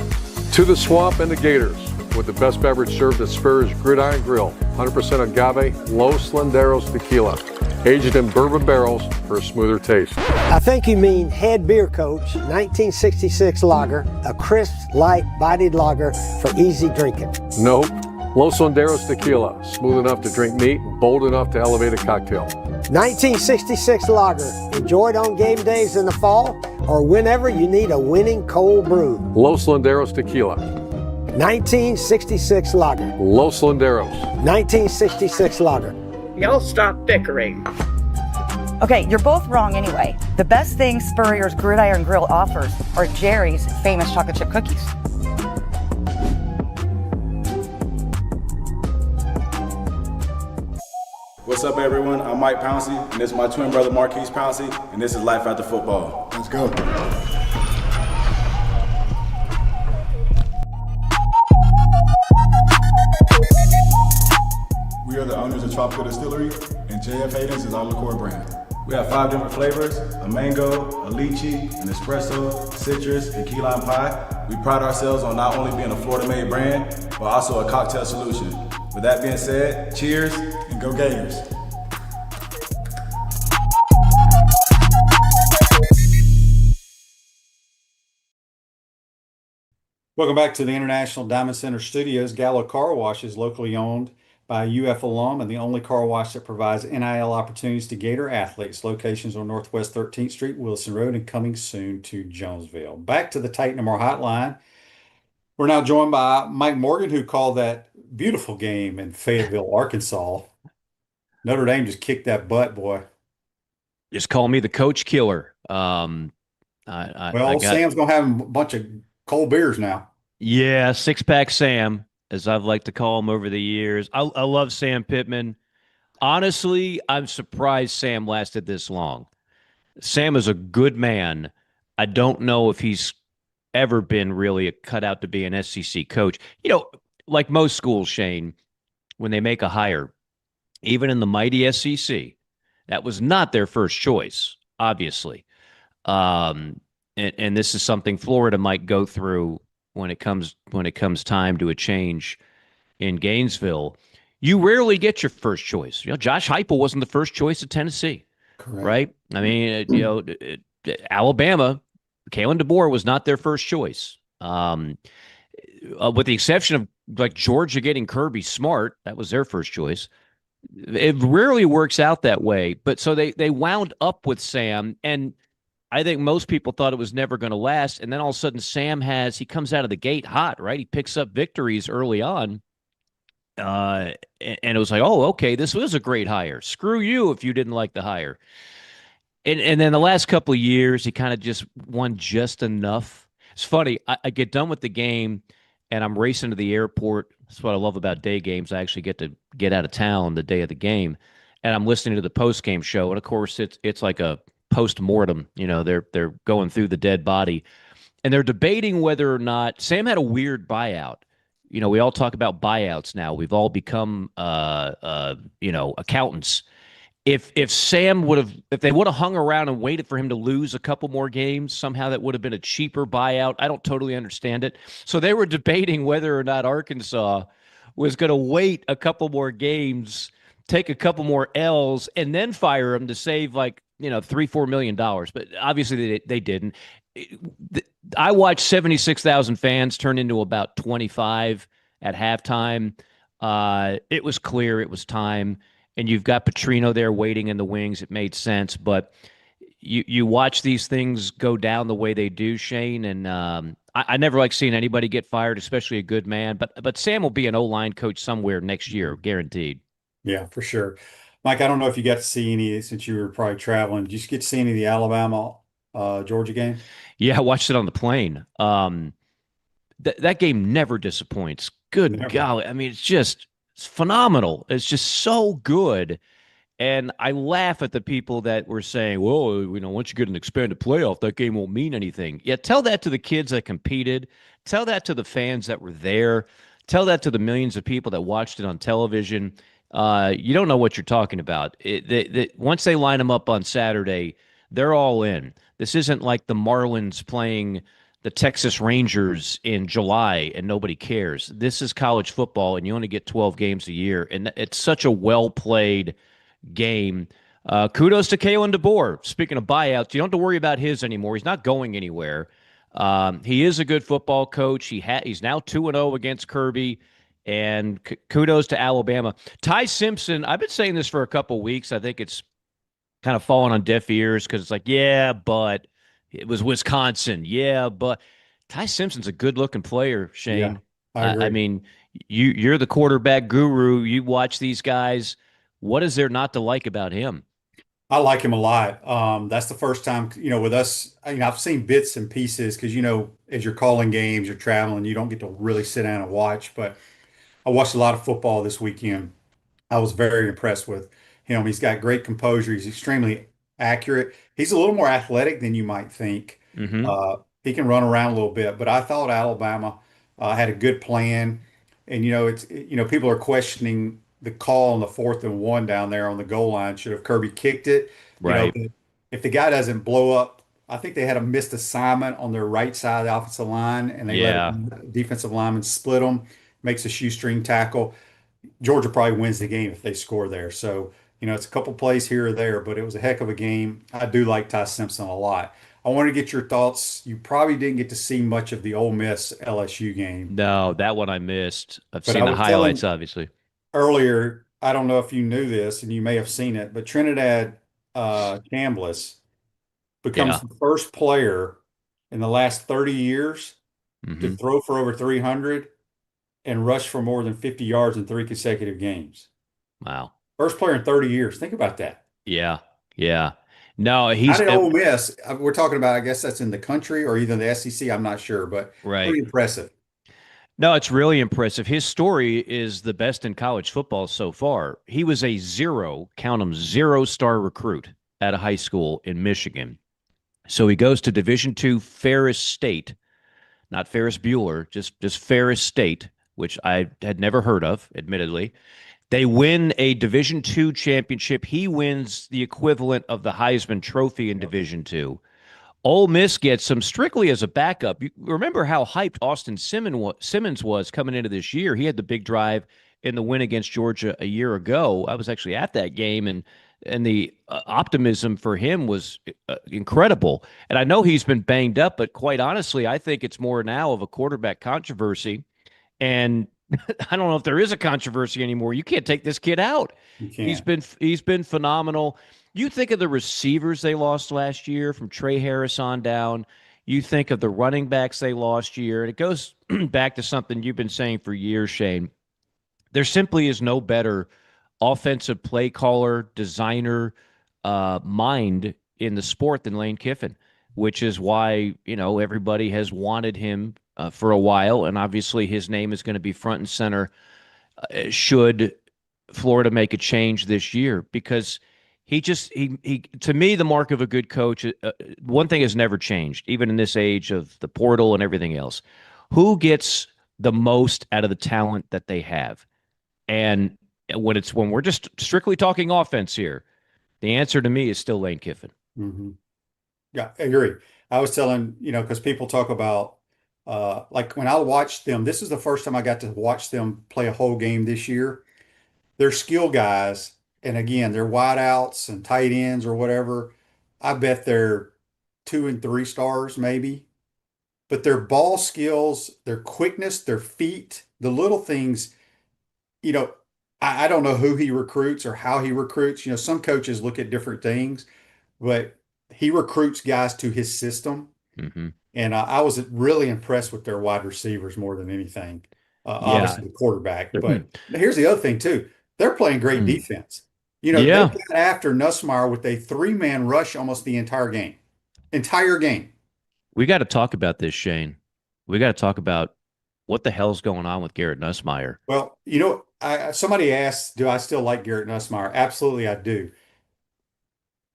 To the Swamp and the Gators, with the best beverage served at Spur's Gridiron Grill, 100% agave, Los Linderos tequila, aged in bourbon barrels for a smoother taste. I think you mean head beer coach, 1966 lager, a crisp, light, bodied lager for easy drinking. Nope. Los Linderos tequila, smooth enough to drink neat, bold enough to elevate a cocktail. 1966 lager, enjoyed on game days in the fall or whenever you need a winning cold brew. Los Linderos tequila. 1966 lager. Los Linderos. 1966 lager. Y'all stop bickering. Okay, you're both wrong anyway. The best thing Spurrier's Gridiron Grill offers are Jerry's famous chocolate chip cookies. What's up, everyone? I'm Mike Pouncey, and this is my twin brother Marquise Pouncey, and this is Life After Football. Let's go. We are the owners of Tropical Distillery, and JF Hayden's is our liqueur brand. We have 5 different flavors: a mango, a lychee, an espresso, citrus, and key lime pie. We pride ourselves on not only being a Florida-made brand, but also a cocktail solution. With that being said, cheers and go Gators. Welcome back to the International Diamond Center Studios. Gallo Car Wash is locally owned by a UF alum and the only car wash that provides NIL opportunities to Gator athletes. Locations on Northwest 13th Street, Wilson Road, and coming soon to Jonesville. Back to the Titan More Hotline. We're now joined by Mike Morgan, who called that beautiful game in Fayetteville, Arkansas. Notre Dame just kicked that butt, boy. Just call me the coach killer. Sam's going to have a bunch of cold beers now. Yeah, six-pack Sam, as I've liked to call him over the years. I love Sam Pittman. Honestly, I'm surprised Sam lasted this long. Sam is a good man. I don't know if he's ever been really cut out to be an SEC coach. You know, like most schools, Shane, when they make a hire, even in the mighty SEC, that was not their first choice, obviously. And this is something Florida might go through when it comes time to a change in Gainesville. You rarely get your first choice. You know, Josh Heupel wasn't the first choice at Tennessee. Correct. Right? I mean, Alabama, Kalen DeBoer was not their first choice. With the exception of like Georgia getting Kirby Smart, that was their first choice. It rarely works out that way. But so they wound up with Sam, and I think most people thought it was never going to last. And then all of a sudden he comes out of the gate hot, right? He picks up victories early on. And it was like, oh, okay, this was a great hire. Screw you if you didn't like the hire. And then the last couple of years, he kind of just won just enough. It's funny. I get done with the game, and I'm racing to the airport. That's what I love about day games. I actually get to get out of town the day of the game, and I'm listening to the post-game show. And, of course, it's like a post-mortem. You know, they're going through the dead body, and they're debating whether or not – Sam had a weird buyout. You know, we all talk about buyouts now. We've all become, accountants. If they would have hung around and waited for him to lose a couple more games, somehow that would have been a cheaper buyout. I don't totally understand it. So they were debating whether or not Arkansas was going to wait a couple more games, take a couple more L's, and then fire him to save $3-4 million. But obviously they didn't. I watched 76,000 fans turn into about 25 at halftime. It was clear it was time. and you've got Petrino there waiting in the wings. It made sense, but you watch these things go down the way they do, Shane, and I never like seeing anybody get fired, especially a good man. But Sam will be an O-line coach somewhere next year, guaranteed. Yeah, for sure. Mike, I don't know if you got to see any since you were probably traveling. Did you get to see any of the Alabama Georgia game? Yeah, I watched it on the plane. That game never disappoints. Good Never. golly. I mean, it's phenomenal. It's just so good. And I laugh at the people that were saying, well, once you get an expanded playoff, that game won't mean anything. Yeah, tell that to the kids that competed. Tell that to the fans that were there. Tell that to the millions of people that watched it on television. You don't know what you're talking about. Once they line them up on Saturday, they're all in. This isn't like the Marlins playing the Texas Rangers in July and nobody cares. This is college football, and you only get 12 games a year. And it's such a well-played game. Kudos to Kalen DeBoer. Speaking of buyouts, you don't have to worry about his anymore. He's not going anywhere. He is a good football coach. He's now 2-0 against Kirby, and kudos to Alabama. Ty Simpson, I've been saying this for a couple weeks. I think it's kind of fallen on deaf ears because it's like, yeah, but it was Wisconsin. Yeah, but Ty Simpson's a good-looking player, Shane. Yeah, I agree. I mean, you're the quarterback guru. You watch these guys. What is there not to like about him? I like him a lot. That's the first time, with us, I've seen bits and pieces because, as you're calling games, you're traveling, you don't get to really sit down and watch. But I watched a lot of football this weekend. I was very impressed with him. He's got great composure. He's extremely accurate. He's a little more athletic than you might think. Mm-hmm. He can run around a little bit, but I thought Alabama had a good plan. And people are questioning the call on the 4th and 1 down there on the goal line. Should have Kirby kicked it? Right. If the guy doesn't blow up, I think they had a missed assignment on their right side of the offensive line, and they let a defensive lineman split them, makes a shoestring tackle. Georgia probably wins the game if they score there. So, it's a couple plays here or there, but it was a heck of a game. I do like Ty Simpson a lot. I want to get your thoughts. You probably didn't get to see much of the Ole Miss LSU game. No, that one I missed. I've But seen I the was highlights, telling obviously. earlier, I don't know if you knew this, and you may have seen it, but Trinidad Chambliss becomes Yeah. the first player in the last 30 years to Mm-hmm. throw for over 300 and rush for more than 50 yards in 3 consecutive games. Wow. First player in 30 years. Think about that. Yeah. Yeah. No, Not at Ole Miss. We're talking about, I guess that's in the country or either the SEC. I'm not sure, but right. pretty impressive. No, it's really impressive. His story is the best in college football so far. He was a count 'em, 0-star recruit at a high school in Michigan. So he goes to Division II Ferris State, not Ferris Bueller, just Ferris State, which I had never heard of, admittedly. They win a Division II championship. He wins the equivalent of the Heisman Trophy in Division II. Ole Miss gets him strictly as a backup. You remember how hyped Austin Simmons was coming into this year. He had the big drive in the win against Georgia a year ago. I was actually at that game, and the optimism for him was incredible. And I know he's been banged up, but quite honestly, I think it's more now of a quarterback controversy. And I don't know if there is a controversy anymore. You can't take this kid out. You can't. He's been phenomenal. You think of the receivers they lost last year from Trey Harris on down. You think of the running backs they lost year, and it goes back to something you've been saying for years, Shane. There simply is no better offensive play caller, designer, mind in the sport than Lane Kiffin, which is why, everybody has wanted him for a while, and obviously his name is going to be front and center should Florida make a change this year, because he to me, the mark of a good coach, one thing has never changed, even in this age of the portal and everything else. Who gets the most out of the talent that they have? And when we're just strictly talking offense here, the answer to me is still Lane Kiffin. Mm-hmm. Yeah, I agree. I was telling, because people talk about, like when I watched them, this is the first time I got to watch them play a whole game this year. They're skill guys. And again, they're wideouts and tight ends or whatever. I bet they're 2 and 3 stars maybe. But their ball skills, their quickness, their feet, the little things, I don't know who he recruits or how he recruits. You know, some coaches look at different things, but he recruits guys to his system. Mm-hmm. And I was really impressed with their wide receivers more than anything. Yeah. Obviously, the quarterback. But here's the other thing, too. They're playing great defense. You know, they Yeah. got after Nussmeier with a three-man rush almost the entire game. Entire game. We got to talk about this, Shane. We got to talk about what the hell's going on with Garrett Nussmeier. Well, you know, somebody asked, do I still like Garrett Nussmeier? Absolutely, I do.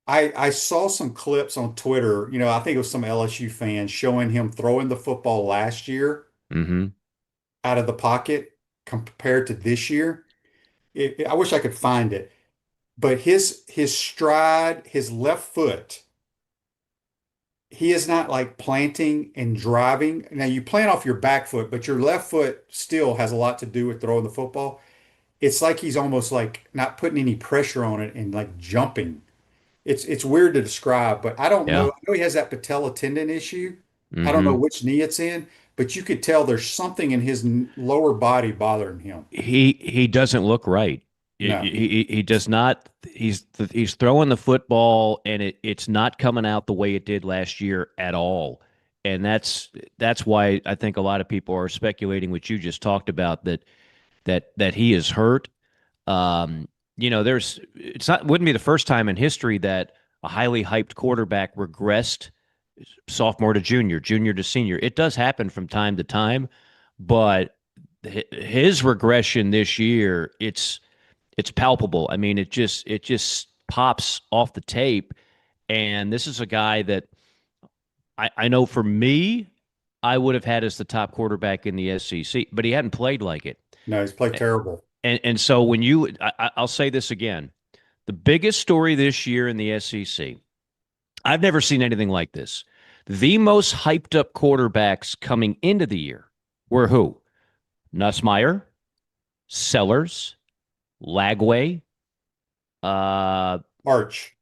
I saw some clips on Twitter, you know, I think it was some LSU fans showing him throwing the football last year Mm-hmm. out of the pocket compared to this year. I wish I could find it, but his stride, his left foot, he is not like planting and driving. Now you plant off your back foot, but your left foot still has a lot to do with throwing the football. It's like he's almost like not putting any pressure on it and like jumping. It's weird to describe, but I don't know. Yeah. I know he has that patella tendon issue. I don't know Mm-hmm. which knee it's in, but you could tell there's something in his lower body bothering him. He doesn't look right. No. He does not. He's throwing the football and it's not coming out the way it did last year at all. And that's why I think a lot of people are speculating what you just talked about, that he is hurt. You know, wouldn't be the first time in history that a highly hyped quarterback regressed sophomore to junior, junior to senior. It does happen from time to time, but his regression this year, it's palpable. I mean, it just pops off the tape. And this is a guy that I know for me, I would have had as the top quarterback in the SEC, but he hadn't played like it. No, he's played terrible. And so when I'll say this again, the biggest story this year in the SEC, I've never seen anything like this. The most hyped up quarterbacks coming into the year were who? Nussmeier, Sellers, Lagway, Arch.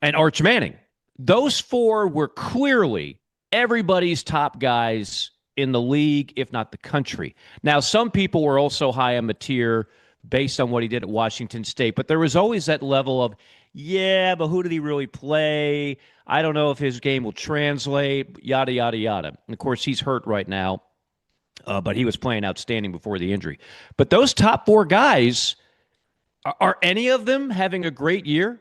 and Arch Manning. Those four were clearly everybody's top guys in the league, if not the country. Now, some people were also high on the tier based on what he did at Washington State, but there was always that level of, yeah, but who did he really play? I don't know if his game will translate, yada, yada, yada. And of course, he's hurt right now, but he was playing outstanding before the injury. But those top four guys, are any of them having a great year?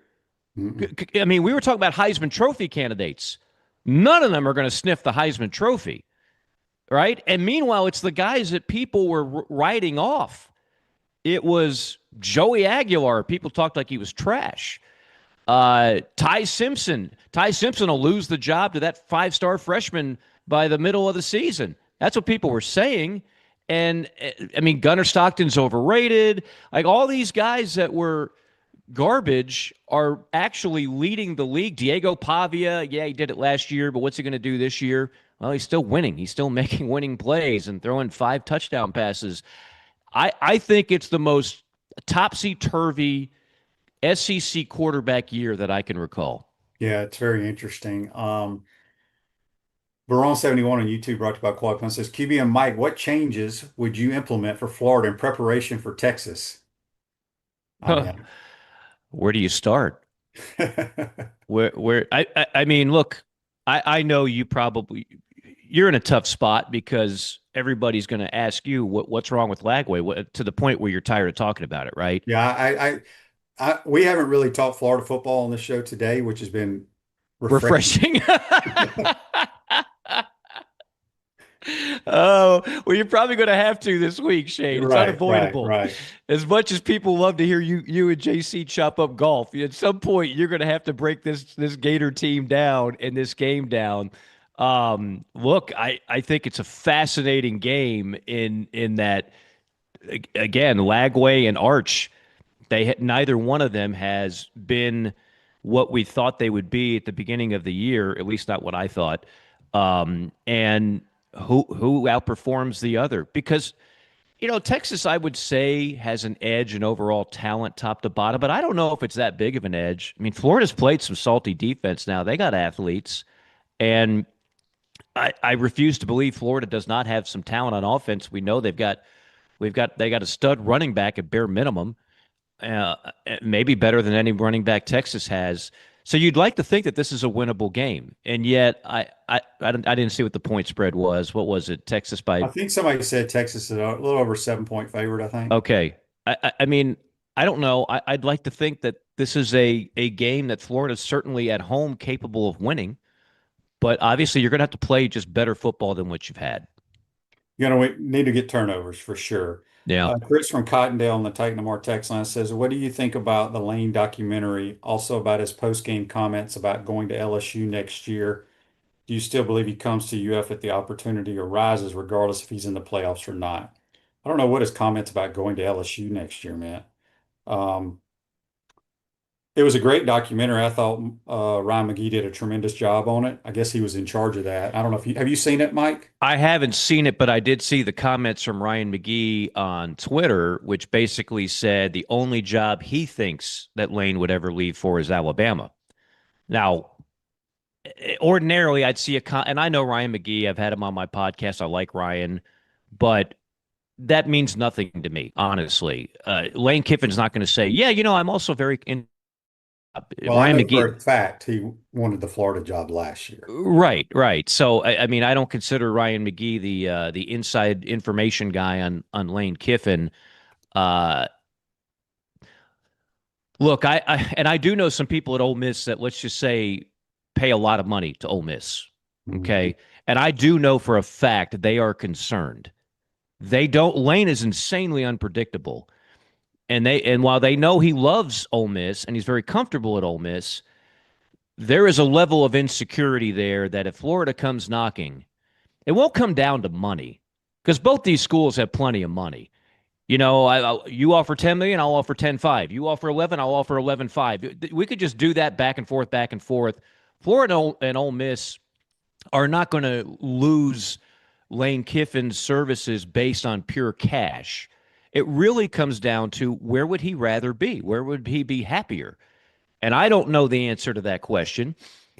Mm-mm. I mean, we were talking about Heisman Trophy candidates. None of them are going to sniff the Heisman Trophy, right? And meanwhile, it's the guys that people were writing off. It was Joey Aguilar. People talked like he was trash. Ty Simpson. Ty Simpson will lose the job to that five-star freshman by the middle of the season. That's what people were saying. And, I mean, Gunnar Stockton's overrated. Like, all these guys that were garbage are actually leading the league. Diego Pavia, yeah, he did it last year, but what's he going to do this year? Well, he's still winning. He's still making winning plays and throwing 5 touchdown passes. I think it's the most topsy-turvy SEC quarterback year that I can recall. Yeah, it's very interesting. Baron71 on YouTube brought to you by Quad Pun says, QB and Mike, what changes would you implement for Florida in preparation for Texas? Where do you start? Where I mean, look, I know you're in a tough spot because everybody's going to ask you what's wrong with Lagway, to the point where you're tired of talking about it, right? Yeah, we haven't really talked Florida football on the show today, which has been refreshing. Oh, well, you're probably going to have to this week, Shane. It's unavoidable. Right. As much as people love to hear you and JC chop up golf, at some point you're going to have to break this Gator team down and this game down. Look, I think it's a fascinating game in that, again, Lagway and Arch, neither one of them has been what we thought they would be at the beginning of the year, at least not what I thought. And who outperforms the other? Because, Texas, I would say, has an edge in overall talent top to bottom, but I don't know if it's that big of an edge. I mean, Florida's played some salty defense now. They got athletes, and I refuse to believe Florida does not have some talent on offense. We know they got a stud running back at bare minimum. maybe better than any running back Texas has. So you'd like to think that this is a winnable game, and yet I didn't see what the point spread was. What was it? Texas by? I think somebody said Texas is a little over 7-point favorite, I think. Okay. I mean, I don't know. I'd like to think that this is a game that Florida's certainly at home capable of winning, but obviously you're going to have to play just better football than what you've had. You're going to need to get turnovers for sure. Yeah. Chris from Cottondale on the Titan Lamar text line says, what do you think about the Lane documentary? Also about his post-game comments about going to LSU next year. Do you still believe he comes to UF if the opportunity arises, regardless if he's in the playoffs or not? I don't know what his comments about going to LSU next year meant. It was a great documentary. I thought Ryan McGee did a tremendous job on it. I guess he was in charge of that. I don't know if have you seen it, Mike? I haven't seen it, but I did see the comments from Ryan McGee on Twitter, which basically said the only job he thinks that Lane would ever leave for is Alabama. Now, ordinarily, I'd see and I know Ryan McGee. I've had him on my podcast. I like Ryan, but that means nothing to me, honestly. Lane Kiffin's not going to say, yeah, I'm also very in. Well, Ryan McGee, for a fact, he wanted the Florida job last year. Right. So, I mean, I don't consider Ryan McGee the inside information guy on Lane Kiffin. Look, I do know some people at Ole Miss that, let's just say, pay a lot of money to Ole Miss. Okay. Mm-hmm. And I do know for a fact they are concerned. Lane is insanely unpredictable. And while they know he loves Ole Miss and he's very comfortable at Ole Miss, there is a level of insecurity there that if Florida comes knocking, it won't come down to money because both these schools have plenty of money. You offer $10 million, I'll offer 10.5. You offer 11, I'll offer 11.5. We could just do that back and forth, back and forth. Florida and Ole Miss are not going to lose Lane Kiffin's services based on pure cash. It really comes down to where would he rather be? Where would he be happier? And I don't know the answer to that question.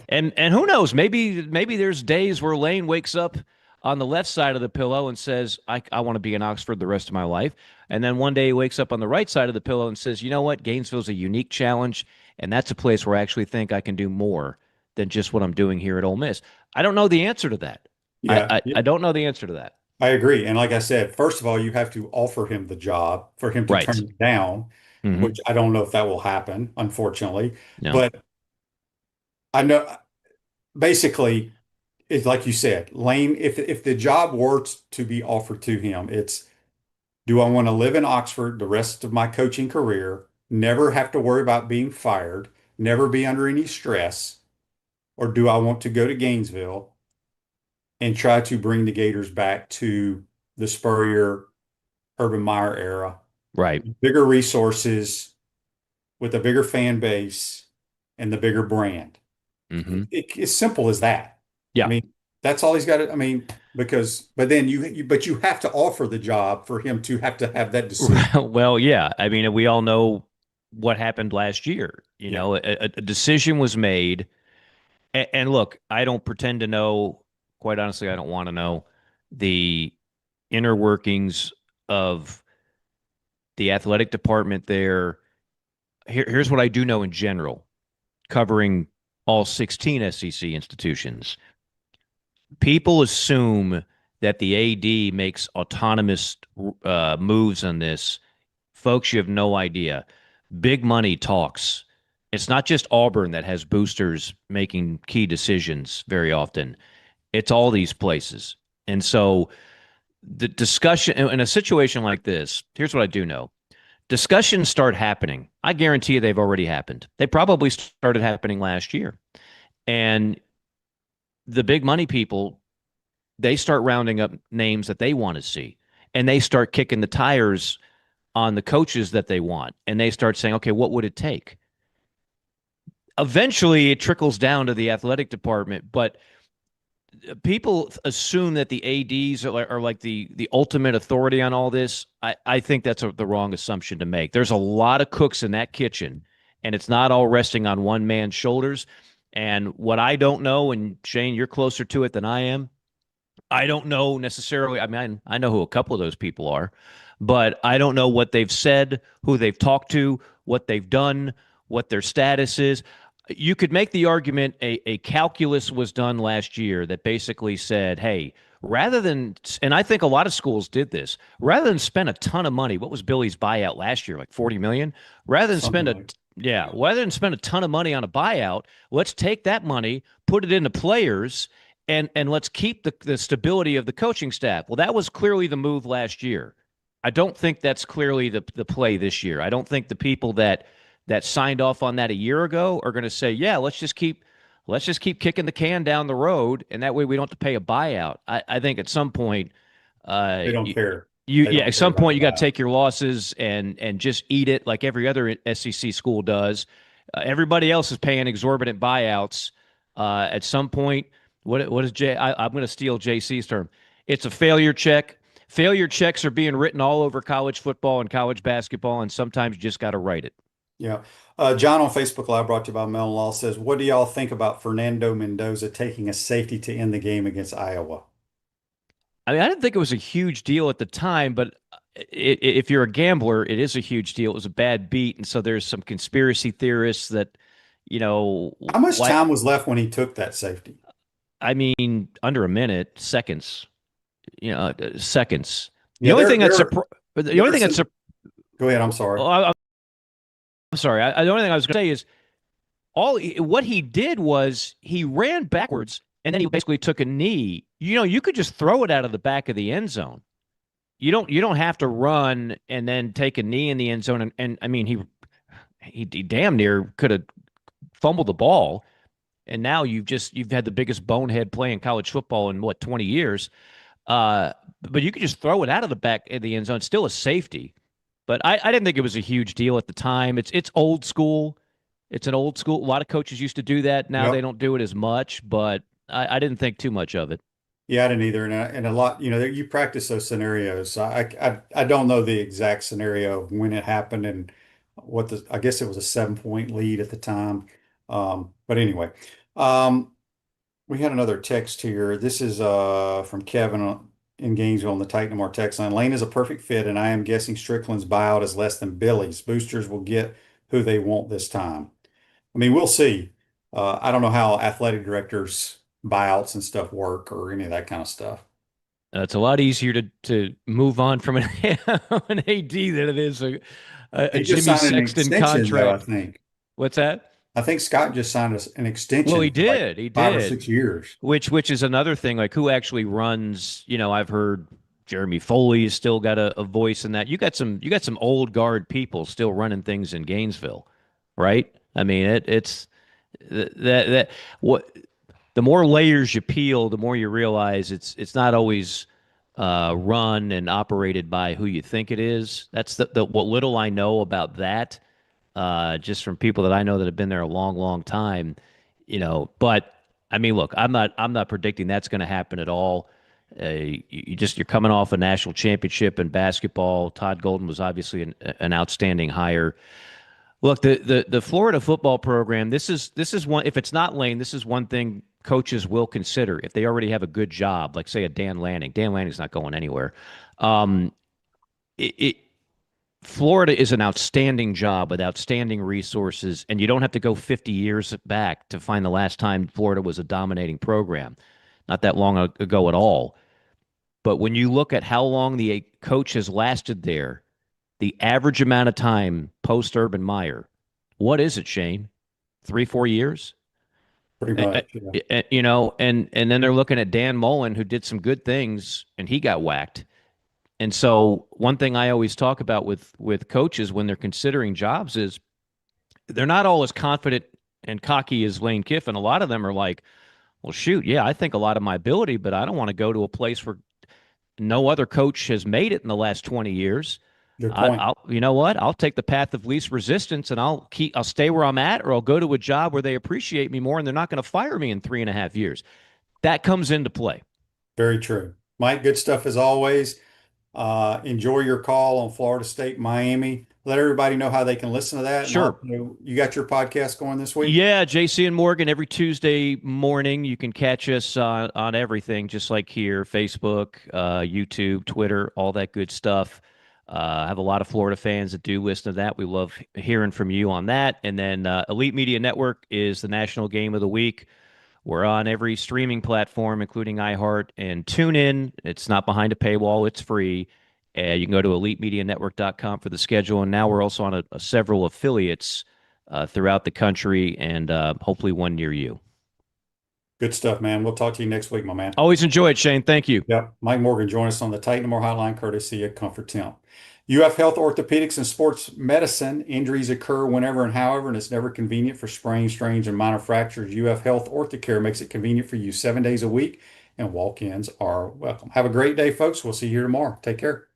And who knows? Maybe there's days where Lane wakes up on the left side of the pillow and says, I want to be in Oxford the rest of my life. And then one day he wakes up on the right side of the pillow and says, you know what? Gainesville's a unique challenge, and that's a place where I actually think I can do more than just what I'm doing here at Ole Miss. I don't know the answer to that. Yeah, I don't know the answer to that. I agree. And like I said, first of all, you have to offer him the job for him to turn it down, which I don't know if that will happen, unfortunately. No. But I know basically it's like you said, Lane, if the job were to be offered to him, it's, do I want to live in Oxford the rest of my coaching career, never have to worry about being fired, never be under any stress, or do I want to go to Gainesville and try to bring the Gators back to the Spurrier, Urban Meyer era? Right. Bigger resources with a bigger fan base and the bigger brand. Mm-hmm. It's simple as that. Yeah. I mean, that's all he's got to, but then you have to offer the job for him to have that decision. Well, yeah. I mean, we all know what happened last year. A decision was made. And look, I don't pretend to know. Quite honestly, I don't want to know the inner workings of the athletic department there. Here's what I do know in general, covering all 16 SEC institutions. People assume that the AD makes autonomous moves on this. Folks, you have no idea. Big money talks. It's not just Auburn that has boosters making key decisions very often. It's all these places. And so the discussion in a situation like this, here's what I do know. Discussions start happening. I guarantee you they've already happened. They probably started happening last year. And the big money people, they start rounding up names that they want to see. And they start kicking the tires on the coaches that they want. And they start saying, okay, what would it take? Eventually, it trickles down to the athletic department. But people assume that the ADs are like the ultimate authority on all this. I think that's the wrong assumption to make. There's a lot of cooks in that kitchen, and it's not all resting on one man's shoulders. And what I don't know, and Shane, you're closer to it than I am, I don't know necessarily. I mean, I know who a couple of those people are. but I don't know what they've said, who they've talked to, what they've done, what their status is. You could make the argument a calculus was done last year that basically said, hey, rather than, and I think a lot of schools did this, rather than spend a ton of money, what was Billy's buyout last year, like 40 million? Rather than rather than spend a ton of money on a buyout, let's take that money, put it into players, and let's keep the stability of the coaching staff. Well, that was clearly the move last year. I don't think that's clearly the play this year. I don't think the people that signed off on that a year ago are going to say, yeah, let's just keep kicking the can down the road, and that way we don't have to pay a buyout. I think at some point they don't care. At some point you got to take your losses and just eat it like every other SEC school does. Everybody else is paying exorbitant buyouts. At some point, what is I'm going to steal JC's term. It's a failure check. Failure checks are being written all over college football and college basketball, and sometimes you just got to write it. Yeah. John on Facebook Live, brought to you by Mellon Law, says, what do y'all think about Fernando Mendoza taking a safety to end the game against Iowa? I mean, I didn't think it was a huge deal at the time, but if you're a gambler, it is a huge deal. It was a bad beat, and so there's some conspiracy theorists that, How much time was left when he took that safety? I mean, under a minute, seconds. Seconds. Yeah, the only thing that's Go ahead. I'm sorry. I'm sorry. The only thing I was going to say is what he did was he ran backwards and then he basically took a knee. You could just throw it out of the back of the end zone. You don't have to run and then take a knee in the end zone. And I mean, he damn near could have fumbled the ball. And now you've had the biggest bonehead play in college football in 20 years. But you could just throw it out of the back of the end zone. It's still a safety. But I didn't think it was a huge deal at the time. It's old school. It's an old school. A lot of coaches used to do that. Now they don't do it as much, but I didn't think too much of it. Yeah, I didn't either. And a lot, you practice those scenarios. So I don't know the exact scenario of when it happened and I guess it was a 7-point lead at the time. But anyway, we had another text here. This is from Kevin in Gainesville on the Titan More text line. Lane is a perfect fit, and I am guessing Strickland's buyout is less than Billy's. Boosters will get who they want this time. I mean, we'll see. I don't know how athletic directors' buyouts and stuff work or any of that kind of stuff. It's a lot easier to move on from an AD than it is a Jimmy Sexton contract. Though, I think. What's that? I think Scott just signed an extension. Well, he did. Like he did 5 or 6 years. Which is another thing. Like, who actually runs? I've heard Jeremy Foley's still got a voice in that. You got some old guard people still running things in Gainesville, right? I mean, it's that what the more layers you peel, the more you realize it's not always run and operated by who you think it is. That's what little I know about that. Just from people that I know that have been there a long, long time, but I mean, look, I'm not predicting that's going to happen at all. You're coming off a national championship in basketball. Todd Golden was obviously an outstanding hire. Look, the Florida football program, this is one, if it's not Lane, this is one thing coaches will consider if they already have a good job, like say a Dan Lanning. Dan Lanning's not going anywhere. Florida is an outstanding job with outstanding resources, and you don't have to go 50 years back to find the last time Florida was a dominating program. Not that long ago at all. But when you look at how long the coach has lasted there, the average amount of time post-Urban Meyer, what is it, Shane? 3-4 years? Pretty much, yeah. And then they're looking at Dan Mullen, who did some good things, and he got whacked. And so one thing I always talk about with coaches when they're considering jobs is they're not all as confident and cocky as Lane Kiffin. A lot of them are like, well, shoot, yeah, I think a lot of my ability, but I don't want to go to a place where no other coach has made it in the last 20 years. You know what? I'll take the path of least resistance, and I'll stay where I'm at, or I'll go to a job where they appreciate me more and they're not going to fire me in 3.5 years. That comes into play. Very true. Mike, good stuff as always. Enjoy your call on Florida State, Miami. Let everybody know how they can listen to that. Sure. You got your podcast going this week? Yeah, JC and Morgan every Tuesday morning. You can catch us on everything, just like here, Facebook, YouTube, Twitter, all that good stuff. I have a lot of Florida fans that do listen to that. We love hearing from you on that. And then Elite Media Network is the national game of the week. We're on every streaming platform, including iHeart and TuneIn. It's not behind a paywall. It's free. You can go to EliteMediaNetwork.com for the schedule. And now we're also on several affiliates throughout the country and hopefully one near you. Good stuff, man. We'll talk to you next week, my man. Always enjoy it, Shane. Thank you. Yep. Mike Morgan, join us on the Titan More Hotline, courtesy of Comfort Temp. UF Health Orthopedics and Sports Medicine. Injuries occur whenever and however, and it's never convenient for sprains, strains, and minor fractures. UF Health Orthocare makes it convenient for you 7 days a week, and walk-ins are welcome. Have a great day, folks. We'll see you here tomorrow. Take care.